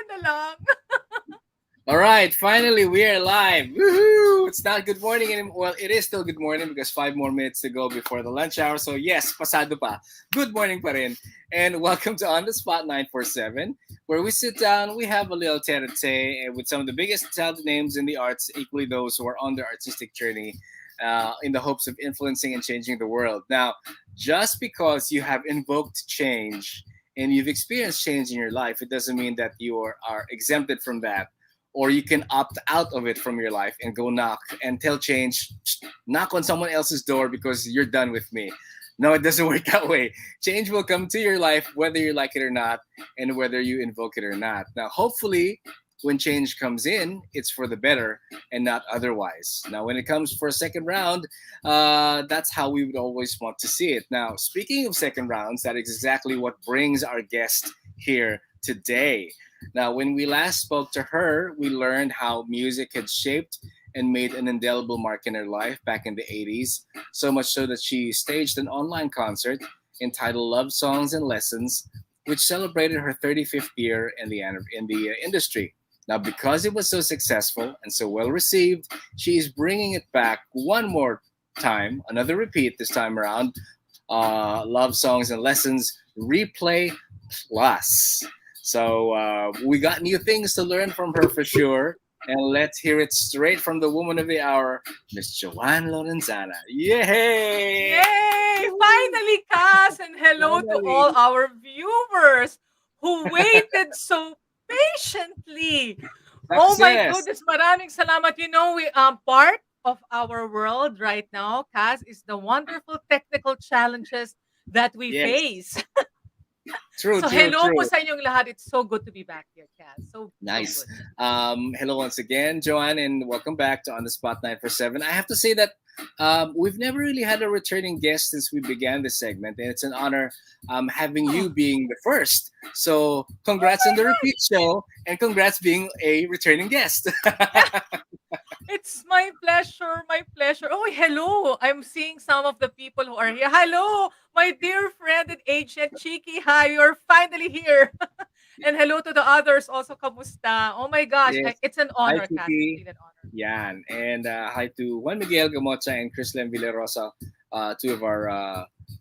na lang. All right, finally we are live. Woohoo! It's not good morning anymore. Well, it is still good morning because 5 more minutes to go before the lunch hour. So yes, pasado pa. Good morning pa rin. And welcome to On the Spot 947, where we sit down, we have a little tete-a-tete with some of the biggest talented names in the arts, equally those who are on their artistic journey, in the hopes of influencing and changing the world. Now, just because you have invoked change and you've experienced change in your life, it doesn't mean that you are exempted from that, or you can opt out of it from your life and go knock and tell change, knock on someone else's door because you're done with me. No, it doesn't work that way. Change will come to your life whether you like it or not, and whether you invoke it or not. Now, hopefully, when change comes in, it's for the better and not otherwise. Now, when it comes for a second round, that's how we would always want to see it. Now, speaking of second rounds, that is exactly what brings our guest here today. Now, when we last spoke to her, we learned how music had shaped and made an indelible mark in her life back in the 80s, so much so that she staged an online concert entitled Love Songs and Lessons, which celebrated her 35th year in the industry. Now, because it was so successful and so well received, she is bringing it back one more time, another repeat this time around. Love Songs and Lessons Replay Plus. So we got new things to learn from her for sure. And let's hear it straight from the woman of the hour, Miss JoAnne Lorenzana. Yay! Yay! Finally, Cass, and hello to Finally, all our viewers who waited so patiently. Oh my success. goodness, maraming salamat. You know, we part of our world right now, Cass, is the wonderful technical challenges that we Yes. face. True, So true, hello po true. sa inyong lahat. It's so good to be back here, Cass. So Nice. good. Hello once again, Joanne, and welcome back to On the Spot 947. I have to say that we've never really had a returning guest since we began this segment, and it's an honor having Oh, you being the first. So, oh congrats my on the repeat gosh. show, and congrats being a returning guest. It's my pleasure, my pleasure. Oh, hello. I'm seeing some of the people who are here. Hello, my dear friend and agent Chiki. Hi, you're finally here. And hello to the others also. Kamusta? Oh my gosh, Yes. it's an Hi, honor, Cass. It's Kiki. really an honor. Yan. And hi to Juan Miguel Gamocha and Chrislen Villarosa, two of our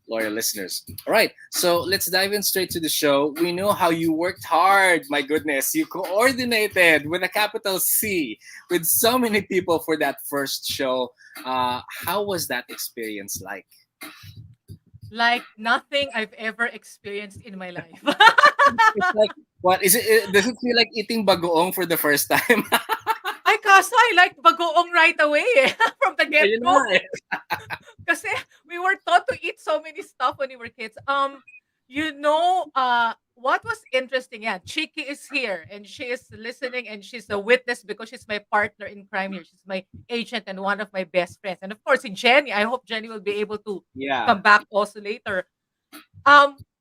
loyal listeners. All right, so let's dive in straight to the show. We know how you worked hard. My goodness, you coordinated with a capital C with so many people for that first show. How was that experience like? Like nothing I've ever experienced in my life. It's like, what is it? Does it feel like eating bagoong for the first time? Ay, kaso I like bagoong right away from the Ayun get-go. nga eh. Kasi we were taught to eat so many stuff when we were kids. What was interesting? Yeah, Chiki is here and she is listening and she's a witness because she's my partner in crime here. She's my agent and one of my best friends. And of course, Jenny. I hope Jenny will be able to Yeah. come back also later.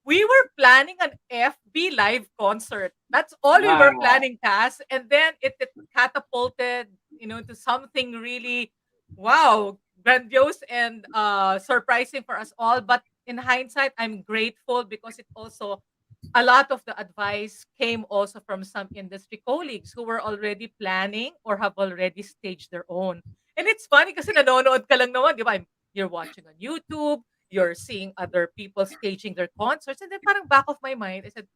We were planning an FB live concert. That's all we were Wow. planning, Cass. And then it catapulted, into something really wow, grandiose and surprising for us all. But in hindsight, I'm grateful because it also a lot of the advice came also from some industry colleagues who were already planning or have already staged their own. And it's funny kasi nanonood ka lang naman, di ba? You're watching on YouTube, you're seeing other people staging their concerts, and then parang back of my mind, I said,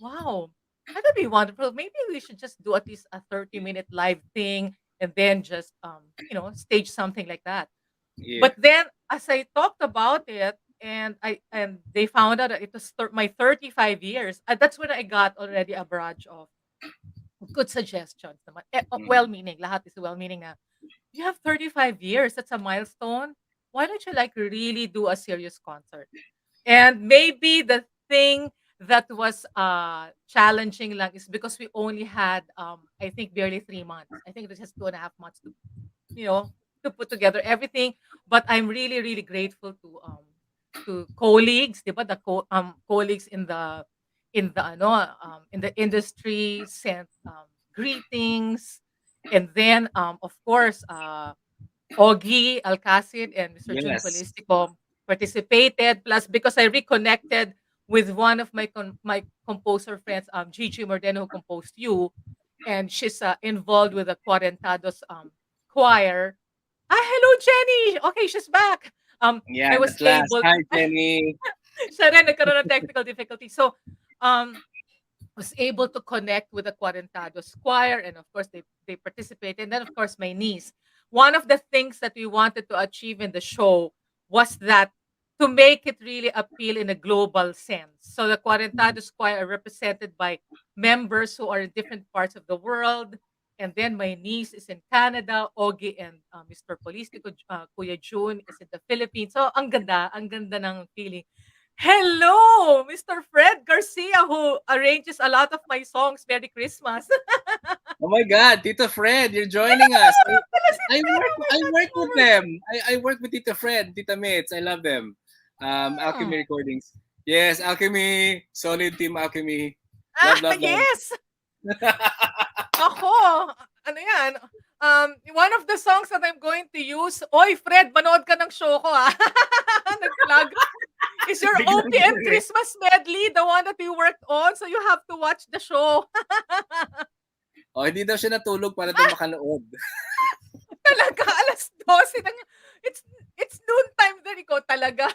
wow, that would be wonderful. Maybe we should just do at least a 30-minute live thing and then just stage something like that. Yeah. But then as I talked about it and they found out that it was my 35 years, that's when I got already a barrage of good suggestions naman. Mhm. Well-meaning, lahat is well-meaning na, you have 35 years, that's a milestone. Why don't you like really do a serious concert? And maybe the thing that was challenging lang is because we only had I think barely 3 months. I think it was just 2.5 months you know to put together everything. But I'm really really grateful to colleagues, diba? The colleagues in the industry sent greetings, and then of course Ogie Alcacid and Mr. Jun Yes. Colistico participated. Plus, because I reconnected with one of my composer friends, Gigi Mordeno, who composed you, and she's involved with the Cuarentados choir. Ah, hello, Jenny. Okay, she's back. I Yeah, was at last. able. Hi, Jenny. Siya rin nagkaroon ng technical difficulty. So, um, was able to connect with the Cuarentados choir, and of course they participated. And then of course my niece. One of the things that we wanted to achieve in the show was that to make it really appeal in a global sense. So the Mhm. Cuarentados choir are represented by members who are in different parts of the world. And then my niece is in Canada, Ogie and Mr. Polistico, Kuya June is in the Philippines. So ang ganda ng feeling. Hello, Mr. Fred Garcia, who arranges a lot of my songs. Merry Christmas. Oh my God, Tito Fred, you're joining Hello! us. Pala si Fred. Oh my I God, work with forward. them. I work with Tito Fred, Tita Mitz. I love them. Alchemy Ah, Recordings. Yes, Alchemy. Solid team Alchemy. Love, love, love. yes. Ako, ano yan? One of the songs that I'm going to use, Oy, Fred, manood ka ng show ko, ah. Nag-plug. Is your Biglang OPM ganun eh. Christmas medley, the one that we worked on? So you have to watch the show. Oh, hindi daw siya natulog para daw makanood. Talaga, 12:00 ng it's noontime din, ikaw talaga.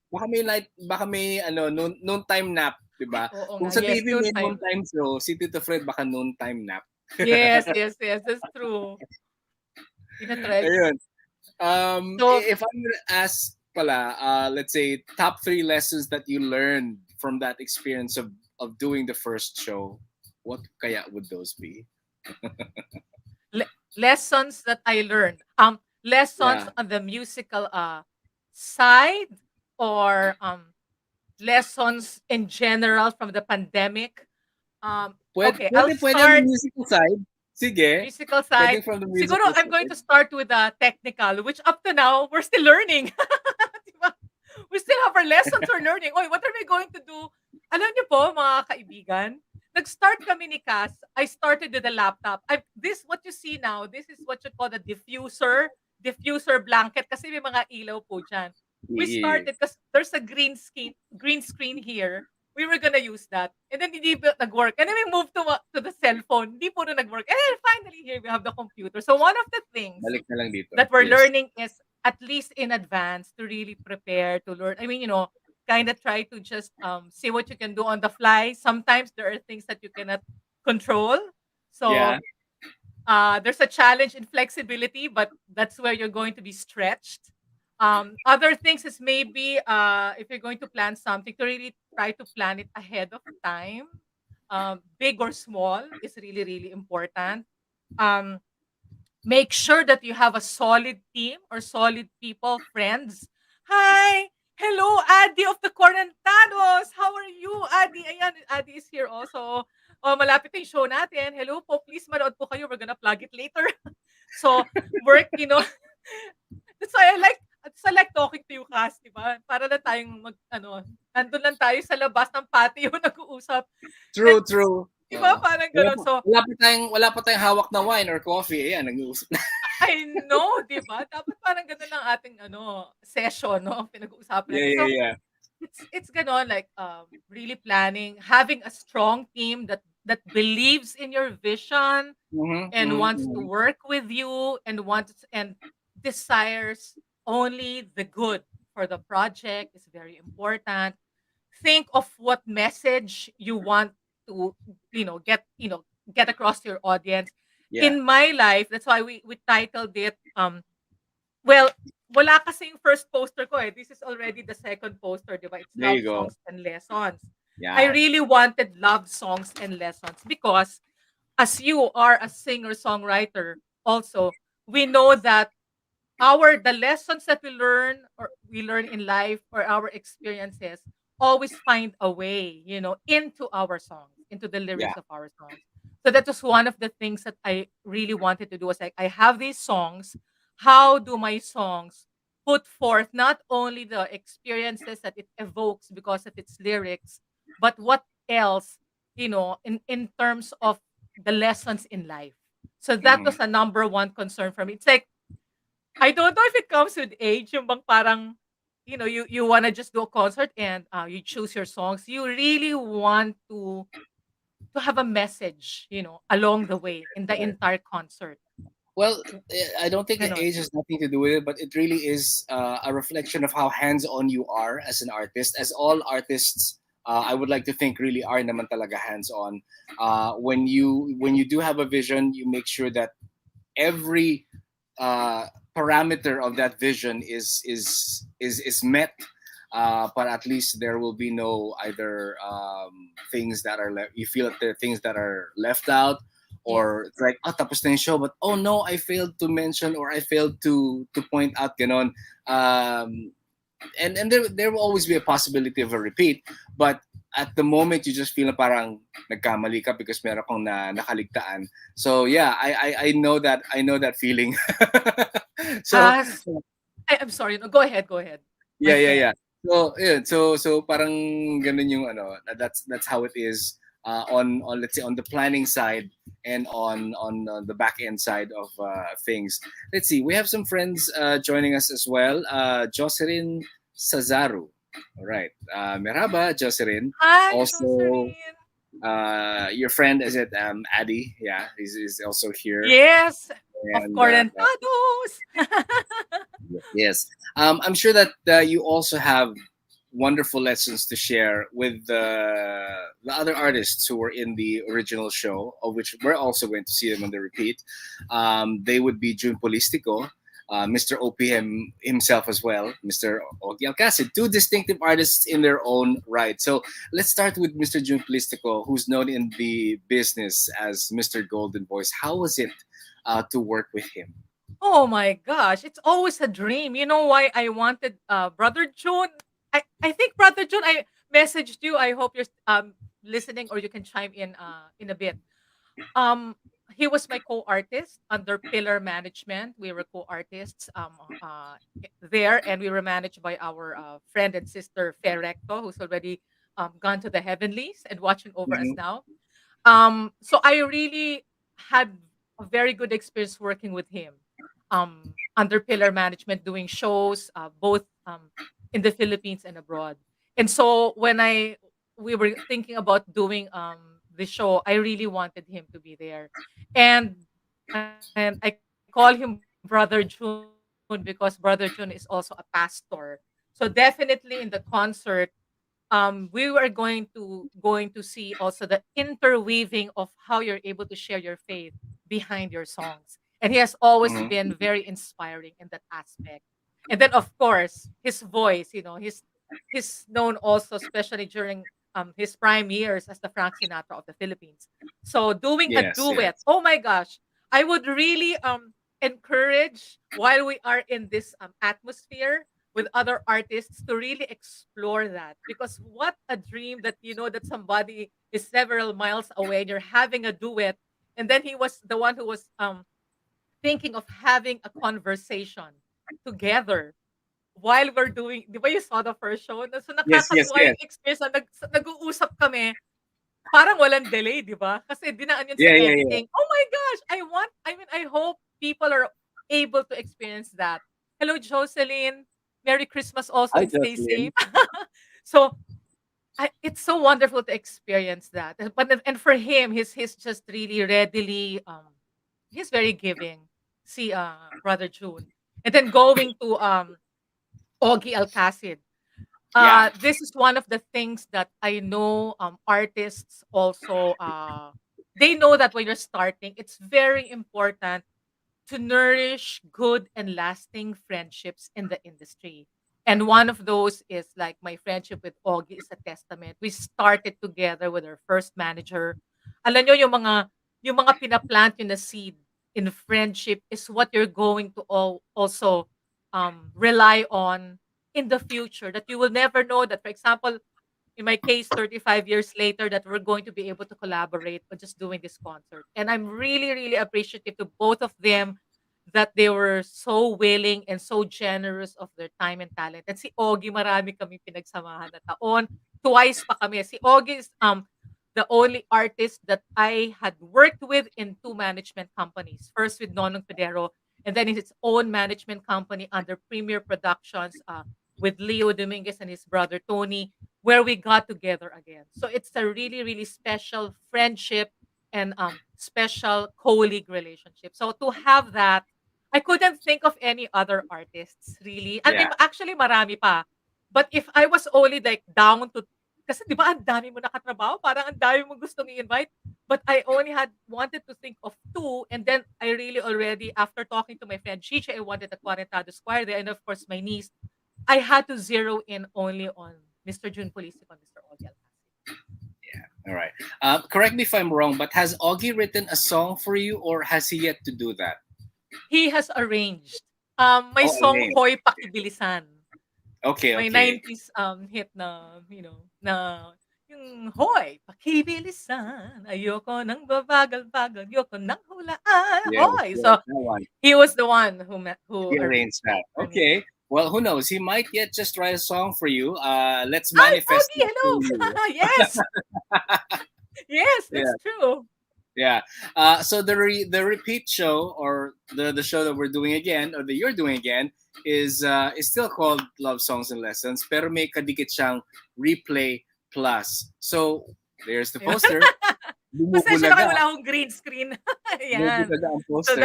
Baka may ano, noon time nap, 'di Ay, ba? oo Kung nga. sa Yes, TV may noon noontime. time show, si Tito Fred baka noon time nap. Yes, yes, yes, that's true. Tina-try. Ayun. So, If I'm gonna ask pala, let's say top 3 lessons that you learned from that experience of doing the first show, what kaya would those be? lessons that I learned. Lessons Yeah. on the musical side, or lessons in general from the pandemic. Okay, I'll Pwede on the start musical side. Sige. musical Pwede side. from the Siguro musical I'm going to side. start with the technical, which up to now we're still learning. Diba? We still have our lessons we're learning. Oy, what are we going to do? Alam niyo po, mga kaibigan, nag-start kami ni Cass. I started with a laptop. This, what you see now, this is what you call the diffuser blanket kasi may mga ilaw po dyan. We Yeah. started because there's a green screen here. We were gonna use that. And then hindi pa nag-work. And then we moved to the cell phone. Hindi po na nag-work. And then finally here we have the computer. So one of the things Balik na lang dito. that we're Yes. learning is at least in advance to really prepare to learn. I mean, kind of try to just see what you can do on the fly. Sometimes there are things that you cannot control. So Yeah. there's a challenge in flexibility, but that's where you're going to be stretched. Other things is maybe if you're going to plan something, to really try to plan it ahead of time. Big or small is really, really important. Um, Make sure that you have a solid team or solid people, friends. Hi! Hello, Adi of the Quarantanos! How are you, Adi? Ayan, Adi is here also. Oh, malapit na yung show natin. Hello po, please manood po kayo. We're gonna plug it later. So, work, that's why I like talking to you, Cass, di ba? Para na tayong nandun lang tayo sa labas ng patio nag-uusap. True, And, true. di ba, Oo. parang gano'n. So, Wala pa tayong hawak na wine or coffee. Ayan, nag-uusap na. I know, 'di ba? Dapat parang gano'n ang ating session, 'no, pinag-uusapan Yeah, natin. yeah, So, yeah. it's gano'n, like, really planning, having a strong team that believes in your vision Mm-hmm, and mm-hmm, wants to mm-hmm. work with you and desires only the good for the project is very important. Think of what message you want to, get across to your audience. Yeah, In my life, that's why we titled it well, wala kasi yung first poster ko eh. This is already the second poster, 'di ba? It's there you love go. songs and lessons. I Yeah. really wanted love songs and lessons because as you are a singer-songwriter also, we know that the lessons that we learn in life or our experiences always find a way, into our songs, into the Yeah. lyrics of our songs. So that was one of the things that I really wanted to do, was like, I have these songs. How do my songs put forth not only the experiences that it evokes because of its lyrics, but what else, in terms of the lessons in life. So that Mm-hmm. was a number one concern for me. It's like, I don't know if it comes with age, yung bang parang you want to just do a concert and you choose your songs. You really want to have a message, along the way in the Right. entire concert. Well, I don't think Ganon. age has nothing to do with it, but it really is a reflection of how hands-on you are as an artist. As all artists, I would like to think really are naman talaga hands-on. When you do have a vision, you make sure that every uh, parameter of that vision is met. But at least there will be no either things that are you feel that there are things that are left out, Yes. or it's like tapos na yung show, but oh no, I failed to mention or I failed to point out ganon. um, and there will always be a possibility of a repeat, but at the moment you just feel na parang nagkamali ka because meron kang nakaligtaan. So yeah, I know that feeling. so As I'm sorry. No, go ahead. Go ahead, my yeah, yeah, friend. yeah. So yeah, so parang ganun yung ano, that's how it is on let's say on the planning side and on the back end side of things. Let's see, we have some friends joining us as well. Jocelyn Sazaru. All right. Merhaba, Jocelyn. Hi, Also, Jocelyn. your friend is it Addy? Yeah, he's also here. Yes, of And Correntados. yes, I'm sure that you also have wonderful lessons to share with the other artists who were in the original show, of which we're also going to see them on the repeat. They would be June Polistico, Mr. OPM himself as well, Mr. Ogie Alcacid, two distinctive artists in their own right. So let's start with Mr. June Polistico, who's known in the business as Mr. Golden Voice. How was it to work with him? Oh my gosh, it's always a dream. You know why I wanted Brother June? I think Brother June, I messaged you. I hope you're listening, or you can chime in a bit. Um he was my co-artist under Pillar Management. We were co-artists there, and we were managed by our friend and sister Ferrecto, who's already gone to the heavenlies and watching over us Mhm. now. So I really had a very good experience working with him under Pillar Management, doing shows both in the Philippines and abroad. And so when I we were thinking about doing the show, I really wanted him to be there. And I call him Brother June because Brother June is also a pastor. So definitely in the concert, we were going to see also the interweaving of how you're able to share your faith behind your songs. And he has always been Mhm. very inspiring in that aspect. And then of course, his voice, he's known also, especially during his prime years, as the Frank Sinatra of the Philippines. So doing a Yes, duet, yes. oh my gosh, I would really encourage, while we are in this atmosphere with other artists, to really explore that, because what a dream that that somebody is several miles away and you're having a duet. And then he was the one who was thinking of having a conversation together while we're doing, di ba you saw the first show? So Yes, yes, nakakatuwa yes. yung experience na nag-uusap kami, parang walang delay, di ba? Kasi dinaan yun sa Yeah, yeah, yeah. editing. Oh my gosh! I hope people are able to experience that. Hello, Jocelyn. Merry Christmas also, Hi, and stay Jocelyn. safe. So it's so wonderful to experience that. And for him, he's just really readily he's very giving. See, Brother June, and then going to Ogie Alcacid. Yeah. This is one of the things that I know artists also they know that when you're starting, it's very important to nourish good and lasting friendships in the industry. And one of those is like my friendship with Augie is a testament. We started together with our first manager. Alam nyo, yung mga pinaplant yun na seed in friendship is what you're going to also rely on in the future. That you will never know that, for example, in my case, 35 years later, that we're going to be able to collaborate on just doing this concert. And I'm really, really appreciative to both of them that they were so willing and so generous of their time and talent. And si Ogie, marami kami pinagsamahan na taon. Twice pa kami. Si Ogie is the only artist that I had worked with in two management companies. First with Nonong Federo, and then in its own management company under Premier Productions. with Leo Dominguez and his brother Tony, where we got together again. So it's a really, really special friendship and special colleague relationship. So to have that, I couldn't think of any other artists really. I Yeah. mean, actually marami pa. But if I was only like down to, kasi di ba ang dami mo nakatrabaho, parang ang dami mo gustong i-invite. But I only had wanted to think of two, and then I really already, after talking to my friend Chichi, I wanted the Quarentado Square there, and of course my niece. I had to zero in only on Mr. June Polisico and Mr. Ogie Alcacid. All right. Correct me if I'm wrong, but has Augie written a song for you, or has he yet to do that? He has arranged my Oh, song arranged. Hoy Pakibilisan. Okay, My okay. 90s hit na, na yung Hoy Pakibilisan, ayoko nang babagal-bagal, ayoko nang hulaan, Yes, hoy. yes, So that one. he was the one who He arranged arranged that that. for me. Okay. Well, who knows? He might yet just write a song for you. Let's Hi, manifest Ogie, it through hello. you. Yes, yes, Yeah, that's true. yeah. So the repeat show, or the show that we're doing again, or that you're doing again, is still called Love Songs and Lessons, pero may kadikit siyang replay plus. So there's the Ayun. poster. Pasensya na kayo, Bumubulaga. wala akong green screen. Ayan. Bumubulaga ang So poster.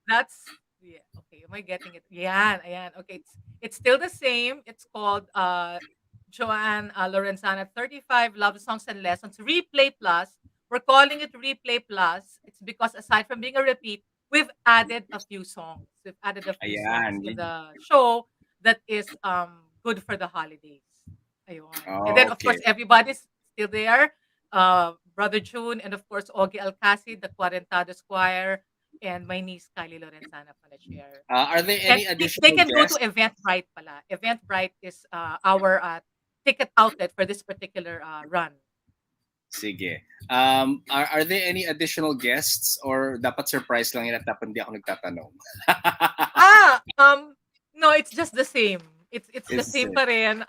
that's yeah, okay, am I getting it? Ayan, ayan. Okay, it's still the same. It's called JoAnne Lorenzana 35 Love Songs and Lessons Replay Plus. We're calling it Replay Plus. It's because aside from being a repeat, we've added a few songs. We've added a few songs Ayan. in the show that is good for the holidays. Ayun. And then of Okay. course everybody's still there. Brother June, and of course Ogie Alcacid, the Quarentado Squire, and my niece Kylie Lorenzana pala share. Are there And any they additional can go to guests? Eventbrite pala. Eventbrite is our ticket outlet for this particular run. Sige. Are there any additional guests, or dapat surprise lang yan at dapat hindi ako nagtatanong? Ah, no, it's just the same. It's the Is same pa rin.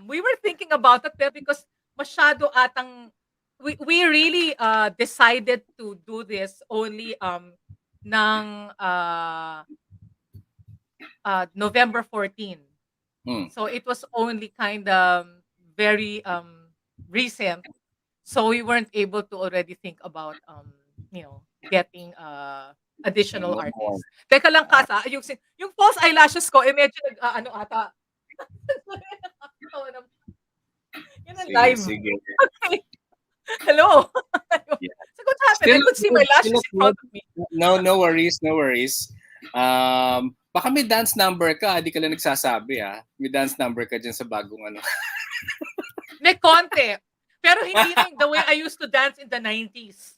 We were thinking about it pero because masyado atang we really decided to do this only ng November 14. hmm. So it was only kind of very recent. So we weren't able to already think about getting additional No more. artists. Teka lang Ah, kasa, yung false eyelashes ko medyo ano ata. Nakakatawa naman. Yun ang sige, live. sige. Okay. Hello. Yeah. So what happened? I Still could look see good. my Still lashes look in good. front of me. No, no worries, no worries. Baka may dance number ka, di ka lang nagsasabi ah. May dance number ka dyan sa bagong ano. May konti. Pero hindi na the way I used to dance in the 90s.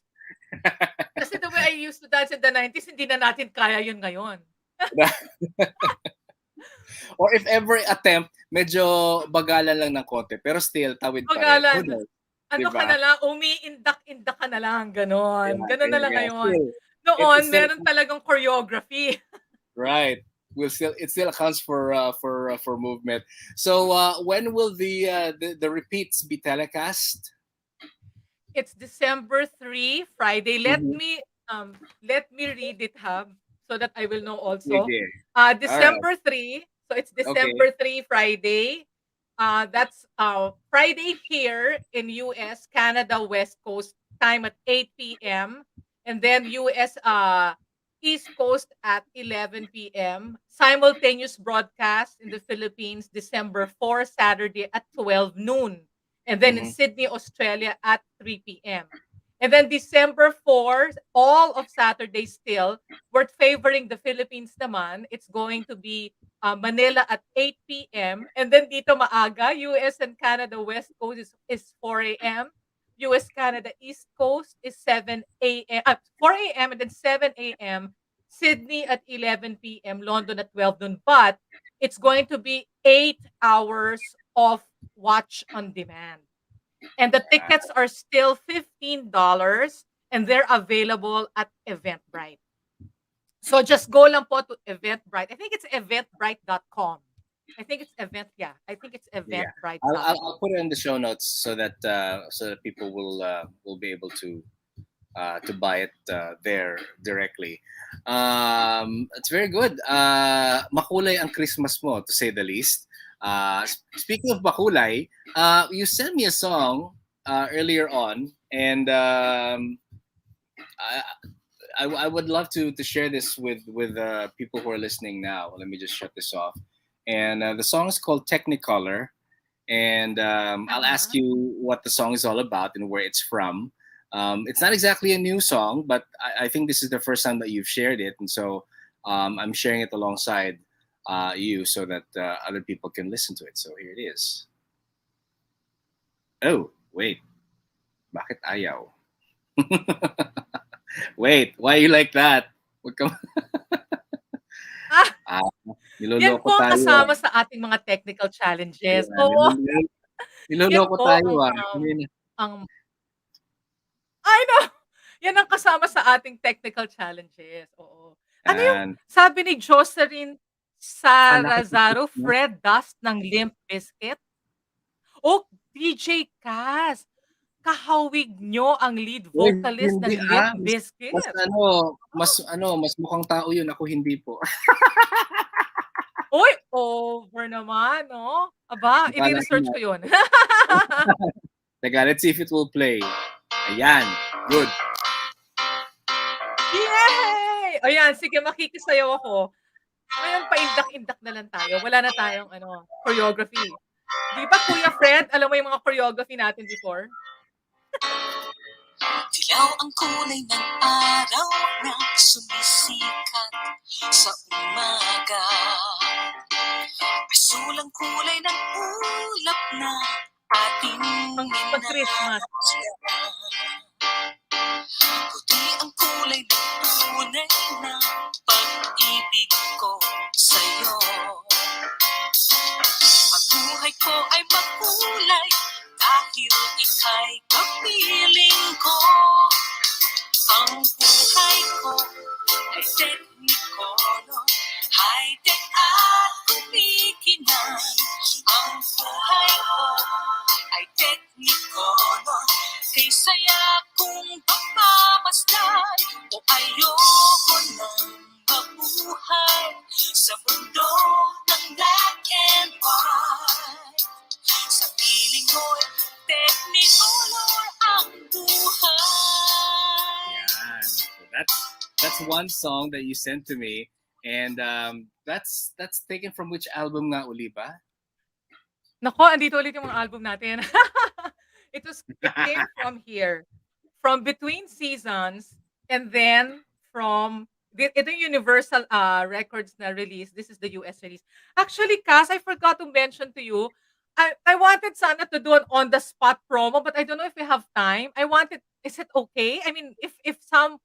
Kasi the way I used to dance in the 90s, hindi na natin kaya yun ngayon. Or if ever attempt, medyo bagalan lang ng konti. Pero still, tawid pa rin. Who Pagalan. knows? Ano ka Diba? na lang, umiindak-indak ka na lang, gano'n. Yeah, Gano'n na lang yeah. ngayon. Still, Noon, it's still meron talagang choreography. right. It still accounts for movement. So when will the repeats be telecast? It's December 3, Friday. Mhm. Let me read it, so that I will know also. Sige. All right. December 3. So it's Okay. December 3, Friday. That's Friday here in US, Canada, West Coast time at 8 p.m. And then US East Coast at 11 p.m. Simultaneous broadcast in the Philippines, December 4, Saturday at 12 noon. And then in Mhm. Sydney, Australia at 3 p.m. And then December 4, all of Saturday still, we're favoring the Philippines naman. It's going to be Manila at 8 p.m. And then dito maaga, US and Canada West Coast is 4 a.m. US Canada East Coast is 7 a.m. 4 a.m. and then 7 a.m. Sydney at 11 p.m. London at 12 noon. But it's going to be 8 hours of watch on demand. And the tickets are still $15 and they're available at Eventbrite. So just go lang po to Eventbrite. I think it's eventbrite.com. I think it's I think it's Yeah. I'll eventbrite.com. put it in the show notes so that people will be able to buy it there directly. It's very good. Makulay ang Christmas mo, to say the least. Speaking of Bakulay, you sent me a song earlier on, and I, I would love to share this with people who are listening now. Let me just shut this off. And the song is called Technicolor, and I'll ask Uh-huh. you what the song is all about and where it's from. It's not exactly a new song, but I think this is the first time that you've shared it, and so I'm sharing it alongside you so that other people can listen to it. So here it is. Oh, wait, bakit ayaw? Wait, why you like that? Wag ka, Ah, ah, yan niloloko po ang tayo kasama ah. sa ating mga technical challenges. Ayan, Oo, yan niloloko po tayo ang, ah. ang I know, yan ang kasama sa ating technical challenges, oo. Ano yung Yan. sabi ni Jocelyn Sarazaro, Nakikita mo? Fred Dust ng Limp Bizkit? Oh, DJ Kaz, kahawig niyo ang lead Uy, vocalist hindi ng Limp mas Bizkit. ano, Oh, mas mukhang tao yun, ako hindi po. uy, over naman 'no? Aba, Mukha lang ire-research niya. ko yun. Teka, let's see if it will play. Ayan, good. Yay! Ayan, sige makikisayaw ako. Ngayon paindak-indak na lang tayo, wala na tayong ano, choreography. 'Di ba Kuya Fred, alam mo yung mga choreography natin before? Dilaw ang kulay ng araw na sumisikat sa umaga. Asulang kulay ng ulap na ating Pag Christmas. minasdan. Puti ang kulay ng tunay na pag-ibig ko sa'yo. Ang buhay ko ay makulay dahil ika'y kapiling ko. Ang buhay ko ay technicolor, high-tech at kumikinang. Ang buhay ko ay technicolor, kay saya kung pagmamasdan. O ayoko nang mabuhay sa mundo ng black and white. Sa piling mo'y technicolor ang buhay. Yan. So that's one song that you sent to me, and that's taken from which album nga uli ba? Naku, andito ulit yung mga album natin. It came from here, from Between Seasons, and then from ito yung Universal Records na release. This is the US release. Actually, Cass, I forgot to mention to you, I wanted sana to do an on the spot promo, but I don't know if we have time. Is it okay? I mean, if some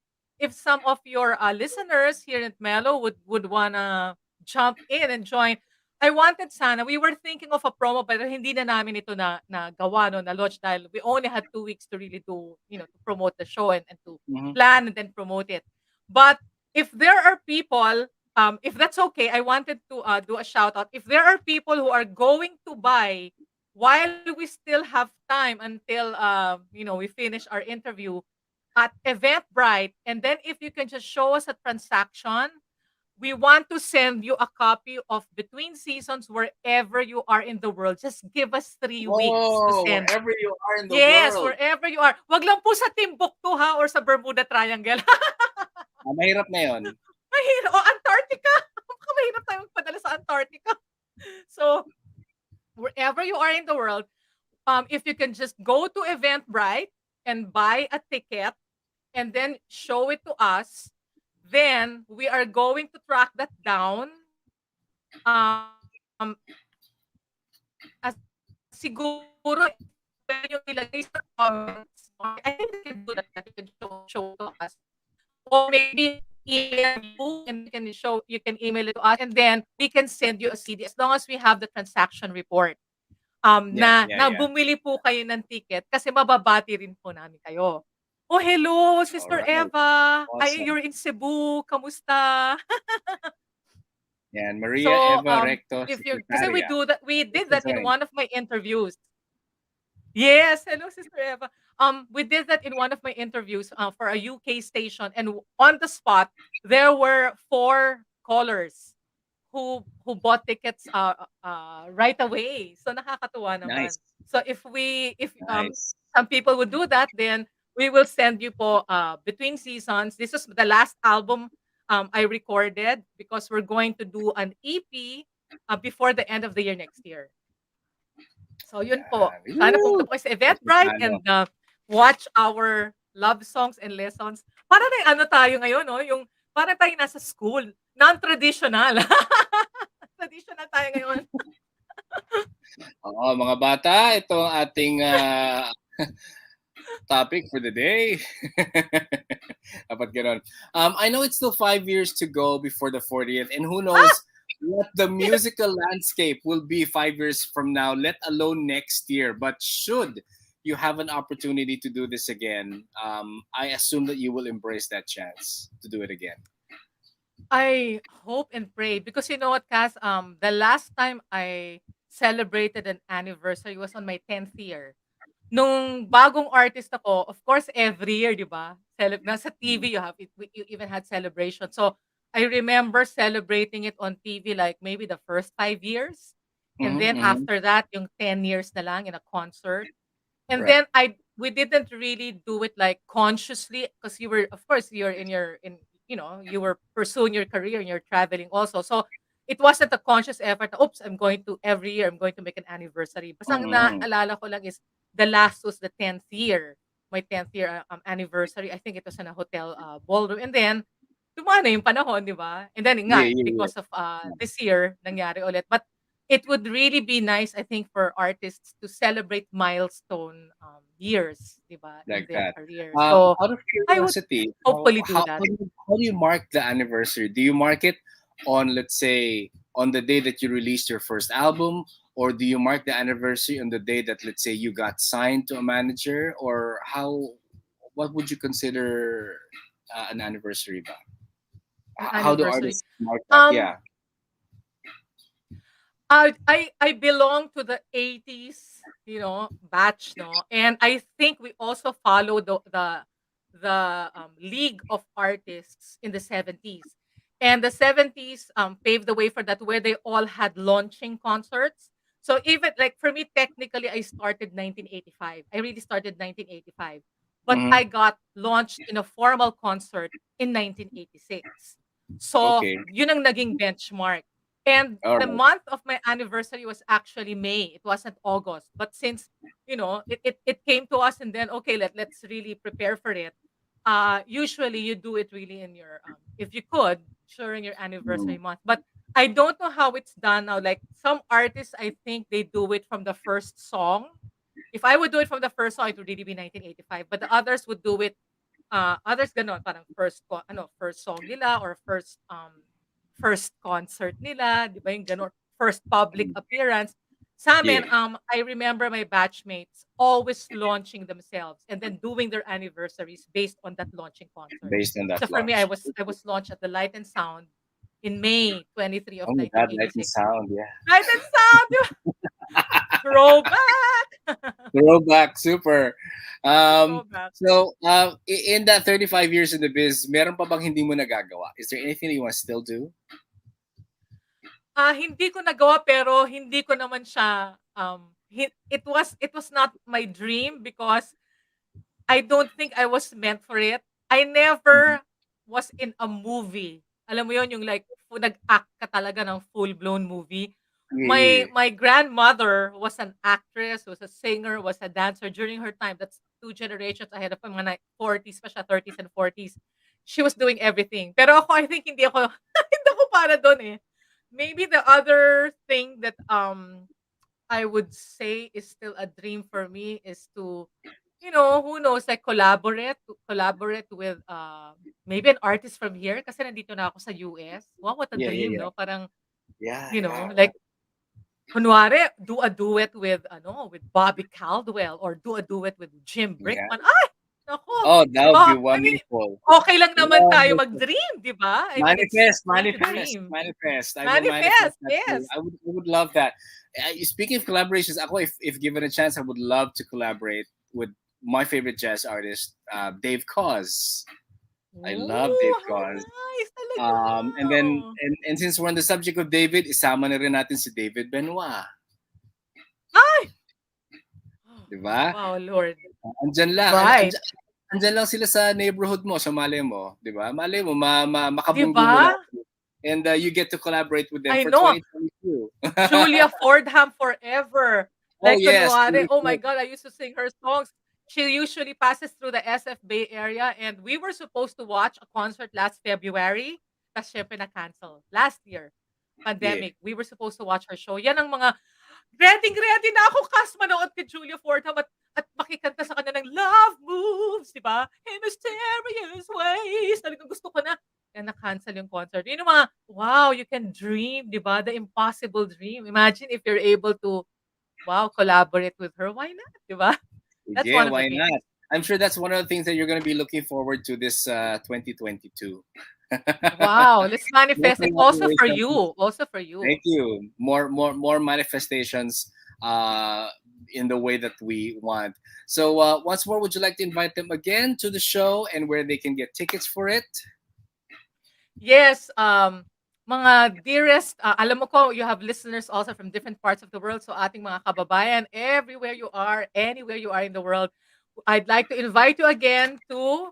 of your listeners here at Mello would wanna jump in and join, I wanted sana, we were thinking of a promo pero hindi na namin ito na gawa no, na launch dahil we only had 2 weeks to really to promote the show and to Mhm. plan and then promote it. But if there are people, if that's okay, I wanted to do a shout out. If there are people who are going to buy while we still have time until we finish our interview at Eventbrite, and then if you can just show us a transaction, we want to send you a copy of Between Seasons wherever you are in the world. Just give us 3 weeks to Oh, send. wherever you are in the Yes, world. wherever you are. Wag lang po sa Timbuktu ha or sa Bermuda Triangle. Mahirap na yun. Mahirap. O Antarctica. Baka mahirap tayo magpadala sa Antarctica. So, wherever you are in the world, if you can just go to Eventbrite and buy a ticket and then show it to us, then we are going to track that down. Siguro if pwede yung ilagay sa comments, I think we can do that. You can show to us. Or maybe email you and you can email it to us and then we can send you a CD as long as we have the transaction report. Yeah, yeah, Na yeah. bumili po kayo ng ticket kasi mababati rin po namin kayo. Oh, hello, All Sister right. Eva. Ay, Awesome. you're in Cebu. Kamusta? Yan, Maria So, Eva Recto if you're, kasi Secretaria. we did Recto that in join. one of my interviews. Yes, hello, Sister Eva. We did that in one of my interviews for a UK station, and on the spot, there were 4 callers who bought tickets right away. So nakakatuwa naman. Nice. So if Nice. some people would do that, then we will send you po between seasons. This is the last album I recorded because we're going to do an EP before the end of the year next year. So yun po. Yeah. Sana pumunta Woo! po kayo sa Mas Eventbrite Magkano? and watch our love songs and lessons. Para na ano tayo ngayon, no? Yung para tayo nasa school. Non-traditional. Traditional tayo ngayon. Oo, mga bata, ito ang ating topic for the day. Dapat ganun. I know it's still 5 years to go before the 40th, and who Ah! knows what the Yes. musical landscape will be 5 years from now, let alone next year. But should you have an opportunity to do this again, I assume that you will embrace that chance to do it again. I hope and pray because you know what, Cass? The last time I celebrated an anniversary was on my 10th year. Nung bagong artist ako, of course, every year, di ba? Nasa TV, you even had celebration. So, I remember celebrating it on TV like maybe the first 5 years. And then Mm-hmm. after that, yung 10 years na lang in a concert. And Right. then we didn't really do it like consciously because you were, of course, you're in your in you know you were pursuing your career and you're traveling also. So it wasn't a conscious effort. Oops, I'm going to every year I'm going to make an anniversary. Basta ang Mm-hmm. naalala ko lang is the last was the 10th year, my 10th year anniversary. I think it was in a hotel ballroom. And then dumana yung panahon, di ba? And then Yeah, nga, yeah, because of this year, nangyari ulit. But it would really be nice, I think, for artists to celebrate milestone years, di ba, in like their that. career. So Out of I would curiosity, hopefully do that. how do you mark the anniversary? Do you mark it on, let's say, on the day that you released your first album, or do you mark the anniversary on the day that, let's say, you got signed to a manager, or how? What would you consider an anniversary ba? An How do anniversary. artists mark that? Um, Yeah. I belong to the 80s, batch, no? And I think we also follow the League of Artists in the 70s. And the 70s paved the way for that where they all had launching concerts. So even like for me technically I started 1985. I really started 1985. But Mm-hmm. I got launched in a formal concert in 1986. So, Okay. yun ang naging benchmark. And All the right. month of my anniversary was actually May. It wasn't August. But since, it came to us and then okay, let's really prepare for it. Usually you do it really in your if you could during your Mm. anniversary month. But I don't know how it's done now. Like some artists, I think they do it from the first song. If I would do it from the first song, it would really be 1985. But the others would do it others gano'n parang first song nila or first concert nila, 'di ba yung gano'n, first public appearance. Sa'min, Yeah. I remember my batchmates always launching themselves and then doing their anniversaries based on that launching concert. Based on that So for me, I launch. was I was launched at the Light and Sound in May 23 of Oh my God, Light and 1986. Sound. Yeah. Light and Sound, 'di ba? Throwback! Throwback, super. Throwback. In that 35 years in the biz, meron pa bang hindi mo nagagawa? Is there anything that you want to still do? Hindi ko nagawa pero hindi ko naman siya, it was not my dream because I don't think I was meant for it. I Mhm. never was in a movie. Alam mo yon yung like nag-act ka talaga ng full-blown movie. Yeah, My yeah, my grandmother was an actress, was a singer, was a dancer during her time. That's two generations ahead of mga 40s pa siya, 30s and 40s. She was doing everything. Pero ako, I think hindi ako hindi ako para doon eh. Maybe the other thing that I would say is still a dream for me is to, who knows, like collaborate with maybe an artist from here kasi nandito na ako sa US. Wow, what a yeah, yeah, dream, yeah, no? Parang, yeah, yeah, like kunwari do a duet with Bobby Caldwell or do a duet with Jim yeah. Brickman. Ay, nako. Oh, that would be I mean, wonderful. okay lang naman tayo Wonderful. mag-dream, 'di ba? I mean, it's Manifest, fun to manifest, dream. manifest. I will manifest Manifest, that too. yes. I would love that. Speaking of collaborations, ako, if given a chance, I would love to collaborate with my favorite jazz artist, Dave Koz. I love Dave Ooh, how Cause. nice And then talaga. and since we're on the subject of David, isama na rin natin si David Benoit, Ay! 'di ba? Wow, Lord. Andyan lang, Right. andyan lang sila sa neighborhood mo, sa malay mo, 'di ba? Malay mo Di makabunggo mo ba? lang and you get to collaborate with them I for know. 2022. Julia Fordham forever. Oh Like yes, kunwari, really oh my cool. God, I used to sing her songs. She usually passes through the SF Bay Area and we were supposed to watch a concert last February. Tapos syempre na-cancel. Last year, Yeah. pandemic, we were supposed to watch her show. Yan ang mga ready na ako kas manood kay Julia Fordham at makikanta sa kanya ng Love Moves, di ba? In mysterious ways. Talagang gusto ko na. Kaya na-cancel yung concert. Yun yung mga, wow, you can dream, di ba? The impossible dream. Imagine if you're able to, wow, collaborate with her. Why not, di ba? That's Yeah, one of the why things. not? I'm sure that's one of the things that you're going to be looking forward to this 2022. Wow, let's More manifest it also for you. collaborations. Also for you. Thank you. More manifestations uh, in the way that we want. So once more, would you like to invite them again to the show and where they can get tickets for it? Yes, mga dearest, alam mo ko you have listeners also from different parts of the world. So ating mga kababayan, everywhere you are, anywhere you are in the world, I'd like to invite you again to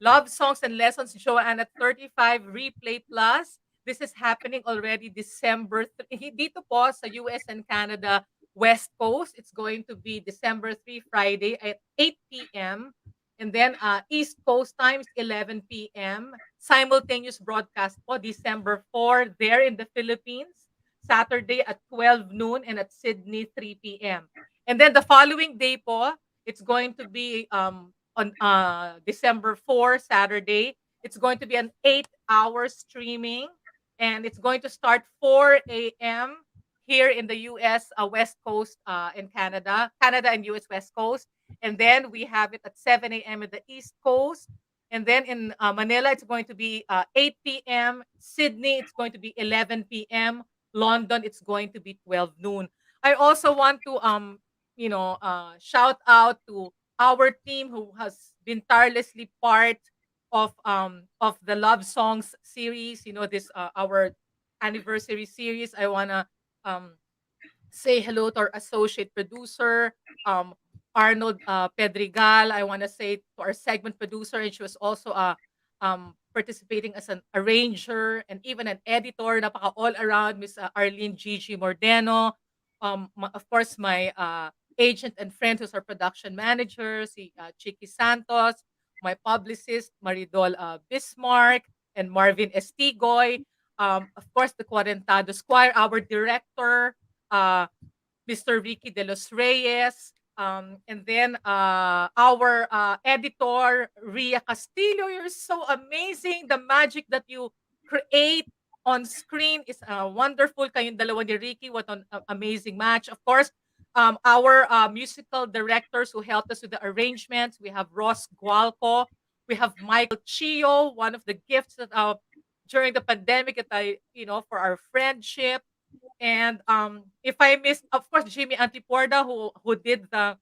Love Songs and Lessons JoAnne at 35 Replay Plus. This is happening already December 3. Dito po sa US and Canada, West Coast. It's going to be December 3, Friday at 8 p.m. And then East Coast times 11 p.m. Simultaneous broadcast po December 4 there in the Philippines. Saturday at 12 noon and at Sydney 3 p.m. And then the following day po, it's going to be on December 4, Saturday. It's going to be an 8-hour streaming and it's going to start 4 a.m. here in the US West Coast in Canada and US West Coast. And then we have it at 7 a.m. in the East Coast. And then in Manila, it's going to be 8 p.m. Sydney, it's going to be 11 p.m. London, it's going to be 12 noon. I also want to shout out to our team who has been tirelessly part of the love songs series. You know, this our anniversary series. I wanna um say hello to our associate producer, um, Arnold Pedregal. I want to say to our segment producer, and she was also participating as an arranger and even an editor. Napaka all around, Miss Arlene Gigi Mordeno. Of course, my agent and friend who's our production manager, si Chicky Santos, my publicist, Maridol Bismarck, and Marvin Estigoy. Of course, the Cuarentado Squire, our director, uh, Mr. Ricky De Los Reyes, and then our editor, Ria Castillo. You're so amazing. The magic that you create on screen is wonderful. Kayong dalawa ni Ricky, what an amazing match. Of course, our musical directors who helped us with the arrangements. We have Ross Gualco. We have Michael Chio, one of the gifts that during the pandemic that for our friendship. And if I missed, of course, Jimmy Antiporda who did the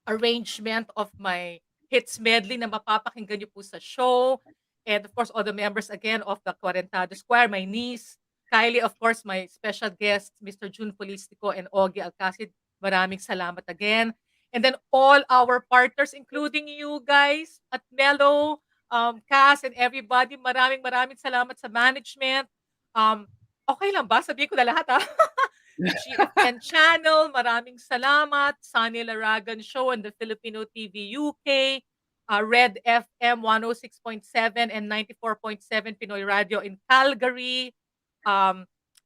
arrangement of my hits medley na mapapakinggan niyo po sa show. And of course, all the members again of the Cuarentado Square, my niece, Kylie, of course, my special guests, Mr. June Polistico and Ogie Alcacid. Maraming salamat again. And then all our partners, including you guys at Mellow, Cass, and everybody, maraming salamat sa management. Okay lang ba? Sabihin ko na lahat, ha? GFN Channel, maraming salamat. Sunny Laragan Show and the Filipino TV UK. Red FM 106.7 and 94.7 Pinoy Radio in Calgary.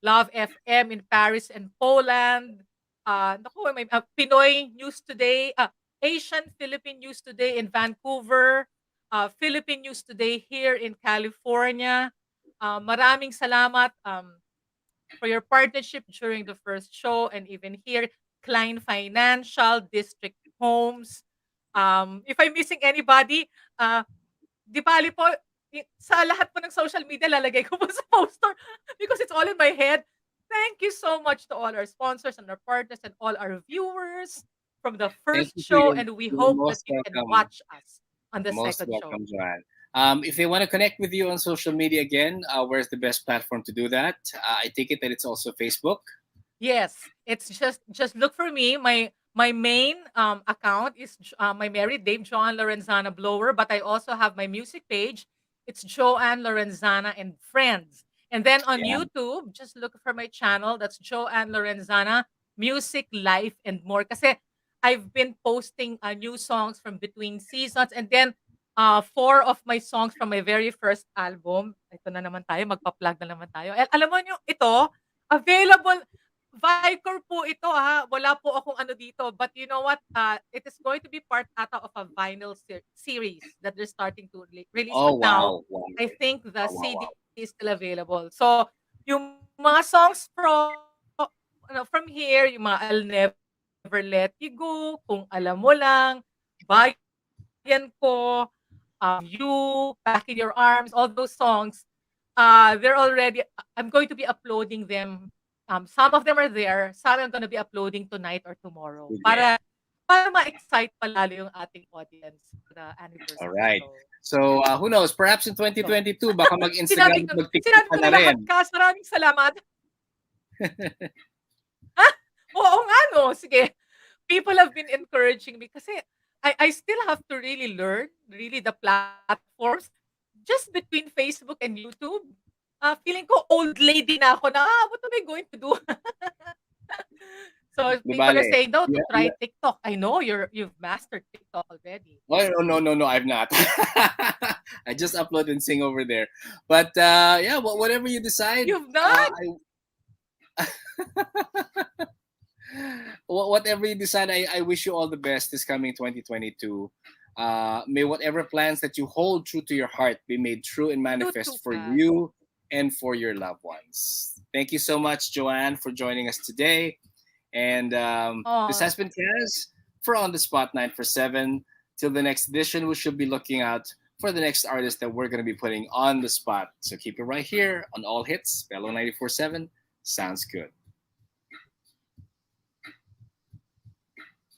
Love FM in Paris and Poland. May Pinoy News Today. Asian Philippine News Today in Vancouver. Philippine News Today here in California. Maraming salamat. For your partnership during the first show and even here, Klein Financial, District Homes. If I'm missing anybody, di bali po, sa lahat po ng social media, lalagay ko po sa poster because it's all in my head. Thank you so much to all our sponsors and our partners and all our viewers from the Thank first you. show, and we You're hope that most you can welcome. watch us on the Most second show. welcome, Joanne. If they want to connect with you on social media again, where's the best platform to do that? I take it that it's also Facebook. Yes, it's just look for me. My main account is my married name, JoAnne Lorenzana Blower, but I also have my music page. It's JoAnne Lorenzana and Friends. And then on Yeah. YouTube, just look for my channel. That's JoAnne Lorenzana Music, Life, and More. Kasi I've been posting new songs from between seasons, and then four of my songs from my very first album. Ito na naman tayo, magpa-plug na naman tayo. Alam mo nyo, ito, available Vicor po ito, ha, wala po akong ano dito, but you know what, it is going to be part ata of a vinyl series that they're starting to release, Oh but now wow, wow, I think the wow, wow, CD wow. is still available. So, yung mga songs from here, yung mga I'll Never Let You Go, Kung Alam Mo Lang, Bayan Ko, You, Back in Your Arms, all those songs, they're already I'm going to be uploading them. Some of them are there. Some I'm gonna be uploading tonight or tomorrow Sige. para ma-excite pa lalo yung ating audience for the All anniversary right. show. So, who knows? Perhaps in So, 2022, baka sinabi mag-Instagram at ko mag-TikTok sinabi ka ko na na lahat, rin. Cass. Maraming salamat. Oo nga 'no, sige. People have been encouraging me kasi I still have to really learn really the platforms just between Facebook and YouTube. Feeling ko old lady na ako na, what am I going to do? So Di people are bale. saying daw to Yeah, try yeah. TikTok. I know you've mastered TikTok already. Oh, no, no, no, I've not. I just upload and sing over there. But yeah, whatever you decide, You've not? whatever you decide, I wish you all the best this coming 2022. May whatever plans that you hold true to your heart be made true and You too, manifest for Cass. you and for your loved ones. Thank you so much, JoAnne, for joining us today. And this Oh, has been Kaz for On the Spot 947. Till the next edition, we should be looking out for the next artist that we're going to be putting on the spot. So keep it right here on All Hits, Bello 94.7. Sounds good.